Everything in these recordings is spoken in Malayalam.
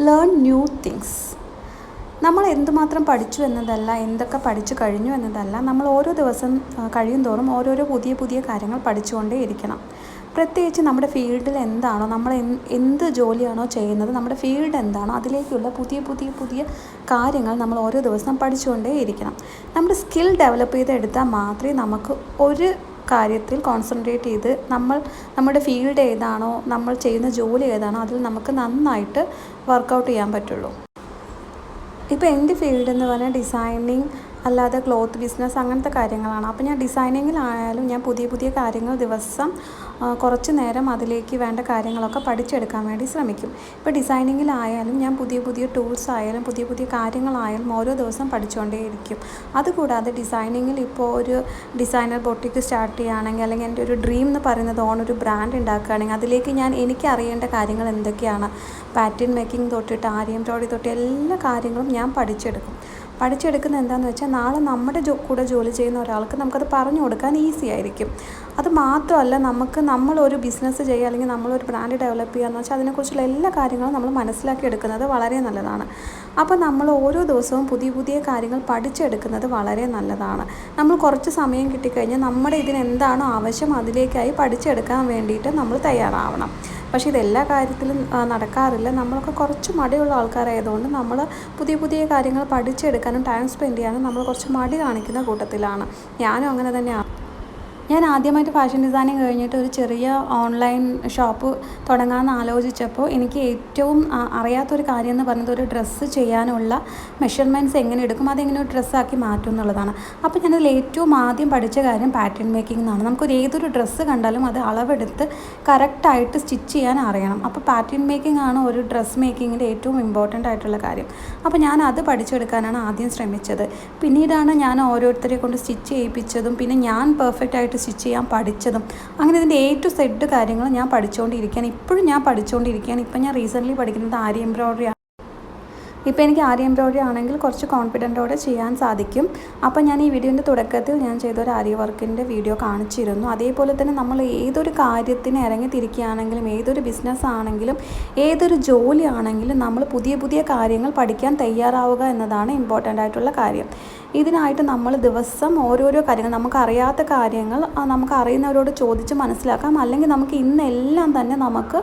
Learn new things. നമ്മൾ എന്തുമാത്രം പഠിച്ചു എന്നതല്ല, എന്തൊക്കെ പഠിച്ചു കഴിഞ്ഞു എന്നതല്ല, നമ്മൾ ഓരോ ദിവസം കഴിയുന്തോറും ഓരോരോ പുതിയ പുതിയ കാര്യങ്ങൾ പഠിച്ചുകൊണ്ടേ ഇരിക്കണം. പ്രത്യേകിച്ച് നമ്മുടെ ഫീൽഡിൽ എന്താണോ, നമ്മൾ എന്ത് ജോലിയാണോ ചെയ്യുന്നത്, നമ്മുടെ ഫീൽഡ് എന്താണോ അതിലേക്കുള്ള പുതിയ പുതിയ പുതിയ കാര്യങ്ങൾ നമ്മൾ ഓരോ ദിവസം പഠിച്ചുകൊണ്ടേ ഇരിക്കണം. നമ്മുടെ സ്കിൽ ഡെവലപ്പ് ചെയ്തെടുത്താൽ മാത്രമേ നമുക്ക് ഒരു കാര്യത്തിൽ കോൺസെൻട്രേറ്റ് ചെയ്ത് നമ്മുടെ ഫീൽഡ് ഏതാണോ, നമ്മൾ ചെയ്യുന്ന ജോലി ഏതാണോ അതിൽ നമുക്ക് നന്നായിട്ട് വർക്കൗട്ട് ചെയ്യാൻ പറ്റുള്ളൂ. ഇപ്പോൾ എൻ്റെ ഫീൽഡ് എന്ന് പറഞ്ഞാൽ ഡിസൈനിങ് അല്ലാതെ ക്ലോത്ത് ബിസിനസ് അങ്ങനത്തെ കാര്യങ്ങളാണ്. അപ്പോൾ ഞാൻ ഡിസൈനിങ്ങിലായാലും ഞാൻ പുതിയ പുതിയ കാര്യങ്ങൾ ദിവസം കുറച്ച് നേരം അതിലേക്ക് വേണ്ട കാര്യങ്ങളൊക്കെ പഠിച്ചെടുക്കാൻ വേണ്ടി ശ്രമിക്കും. ഇപ്പോൾ ഡിസൈനിങ്ങിലായാലും ഞാൻ പുതിയ പുതിയ ടൂൾസ് ആയാലും പുതിയ പുതിയ കാര്യങ്ങളായാലും ഓരോ ദിവസം പഠിച്ചുകൊണ്ടേയിരിക്കും. അതുകൂടാതെ ഡിസൈനിങ്ങിൽ ഇപ്പോൾ ഒരു ഡിസൈനർ ബൊട്ടിക്ക് സ്റ്റാർട്ട് ചെയ്യുകയാണെങ്കിൽ, അല്ലെങ്കിൽ എൻ്റെ ഒരു ഡ്രീം എന്ന് പറയുന്നത് ഒരു ബ്രാൻഡ് ഉണ്ടാക്കുകയാണെങ്കിൽ അതിലേക്ക് എനിക്ക് അറിയേണ്ട കാര്യങ്ങൾ എന്തൊക്കെയാണ്, പാറ്റേൺ മേക്കിംഗ് തൊട്ടിട്ട് ആരി എംബ്രോയിഡറി തൊട്ട് എല്ലാ കാര്യങ്ങളും ഞാൻ പഠിച്ചെടുക്കുന്നത് എന്താണെന്ന് വെച്ചാൽ നാളെ നമ്മുടെ കൂടെ ജോലി ചെയ്യുന്ന ഒരാൾക്ക് നമുക്കത് പറഞ്ഞു കൊടുക്കാൻ ഈസി ആയിരിക്കും. അത് മാത്രമല്ല, നമ്മളൊരു ബിസിനസ് ചെയ്യുക അല്ലെങ്കിൽ നമ്മളൊരു ബ്രാൻഡ് ഡെവലപ്പ് ചെയ്യുക എന്ന് വെച്ചാൽ അതിനെക്കുറിച്ചുള്ള എല്ലാ കാര്യങ്ങളും നമ്മൾ മനസ്സിലാക്കി എടുക്കുന്നത് വളരെ നല്ലതാണ്. അപ്പോൾ നമ്മൾ ഓരോ ദിവസവും പുതിയ പുതിയ കാര്യങ്ങൾ പഠിച്ചെടുക്കുന്നത് വളരെ നല്ലതാണ്. നമ്മൾ കുറച്ച് സമയം കിട്ടിക്കഴിഞ്ഞാൽ നമ്മുടെ ഇതിനെന്താണോ ആവശ്യം അതിലേക്കായി പഠിച്ചെടുക്കാൻ വേണ്ടിയിട്ട് നമ്മൾ തയ്യാറാവണം. പക്ഷേ ഇതെല്ലാ കാര്യത്തിലും നടക്കാറില്ല. നമ്മളൊക്കെ കുറച്ച് മടിയുള്ള ആൾക്കാരായതുകൊണ്ട് നമ്മൾ പുതിയ പുതിയ കാര്യങ്ങൾ പഠിച്ചെടുക്കാനും ടൈം സ്പെൻഡ് ചെയ്യാനും നമ്മൾ കുറച്ച് മടി കാണിക്കുന്ന കൂട്ടത്തിലാണ്. ഞാനും അങ്ങനെ തന്നെയാണ്. ഞാൻ ആദ്യമായിട്ട് ഫാഷൻ ഡിസൈനിങ് കഴിഞ്ഞിട്ട് ഒരു ചെറിയ ഓൺലൈൻ ഷോപ്പ് തുടങ്ങാമെന്ന് ആലോചിച്ചപ്പോൾ എനിക്ക് ഏറ്റവും അറിയാത്തൊരു കാര്യം എന്ന് പറയുന്നത് ഒരു ഡ്രസ്സ് ചെയ്യാനുള്ള മെഷർമെൻറ്റ്സ് എങ്ങനെ എടുക്കും, അതെങ്ങനെ ഒരു ഡ്രസ്സാക്കി മാറ്റും എന്നുള്ളതാണ്. അപ്പോൾ ഞാനതിൽ ഏറ്റവും ആദ്യം പഠിച്ച കാര്യം പാറ്റേൺ മേക്കിംഗ് എന്നാണ്. നമുക്കൊരു ഏതൊരു ഡ്രസ്സ് കണ്ടാലും അത് അളവെടുത്ത് കറക്റ്റായിട്ട് സ്റ്റിച്ച് ചെയ്യാൻ അറിയണം. അപ്പോൾ പാറ്റേൺ മേക്കിംഗ് ആണ് ഒരു ഡ്രസ്സ് മേക്കിങ്ങിൻ്റെ ഏറ്റവും ഇമ്പോർട്ടൻ്റ് ആയിട്ടുള്ള കാര്യം. അപ്പോൾ ഞാൻ അത് പഠിച്ചെടുക്കാനാണ് ആദ്യം ശ്രമിച്ചത്. പിന്നീടാണ് ഞാൻ ഓരോരുത്തരെ കൊണ്ട് സ്റ്റിച്ച് ചെയ്യിപ്പിച്ചതും പിന്നെ ഞാൻ പെർഫെക്റ്റ് ആയിട്ട് സ്റ്റിച്ച് ചെയ്യാൻ പഠിച്ചതും. അങ്ങനെ ഇതിൻ്റെ A to Z കാര്യങ്ങൾ ഞാൻ പഠിച്ചുകൊണ്ടിരിക്കുകയാണ്. ഇപ്പോഴും ഞാൻ പഠിച്ചുകൊണ്ടിരിക്കുകയാണ്. ഇപ്പം ഞാൻ റീസെൻ്റ്ലി പഠിക്കുന്നത് ആരി എംബ്രോയിഡറി ആണ്. ഇപ്പോൾ എനിക്ക് ആരി എംബ്രോയിഡറി ആണെങ്കിൽ കുറച്ച് കോൺഫിഡൻറ്റോടെ ചെയ്യാൻ സാധിക്കും. അപ്പോൾ ഞാൻ ഈ വീഡിയോൻ്റെ തുടക്കത്തിൽ ഞാൻ ചെയ്തൊരു ആരി വർക്കിൻ്റെ വീഡിയോ കാണിച്ചിരുന്നു. അതേപോലെ തന്നെ നമ്മൾ ഏതൊരു കാര്യത്തിന് ഇറങ്ങിത്തിരിക്കുകയാണെങ്കിലും, ഏതൊരു ബിസിനസ് ആണെങ്കിലും, ഏതൊരു ജോലി ആണെങ്കിലും നമ്മൾ പുതിയ പുതിയ കാര്യങ്ങൾ പഠിക്കാൻ തയ്യാറാവുക എന്നതാണ് ഇമ്പോർട്ടൻ്റ് ആയിട്ടുള്ള കാര്യം. ഇതിനായിട്ട് നമ്മൾ ദിവസം ഓരോരോ കാര്യങ്ങൾ, നമുക്കറിയാത്ത കാര്യങ്ങൾ നമുക്ക് അറിയുന്നവരോട് ചോദിച്ച് മനസ്സിലാക്കാം. അല്ലെങ്കിൽ നമുക്ക് ഇന്നെല്ലാം തന്നെ നമുക്ക്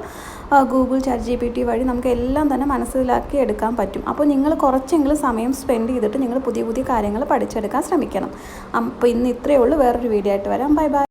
ഗൂഗിൾ ChatGPT വഴി നമുക്ക് എല്ലാം തന്നെ മനസ്സിലാക്കി എടുക്കാൻ പറ്റും. അപ്പോൾ നിങ്ങൾ കുറച്ചെങ്കിലും സമയം സ്പെൻഡ് ചെയ്തിട്ട് നിങ്ങൾ പുതിയ പുതിയ കാര്യങ്ങൾ പഠിച്ചെടുക്കാൻ ശ്രമിക്കണം. അപ്പോൾ ഇന്ന് ഇത്രയേ ഉള്ളൂ. വേറൊരു വീഡിയോ ആയിട്ട് വരാം. Bye bye.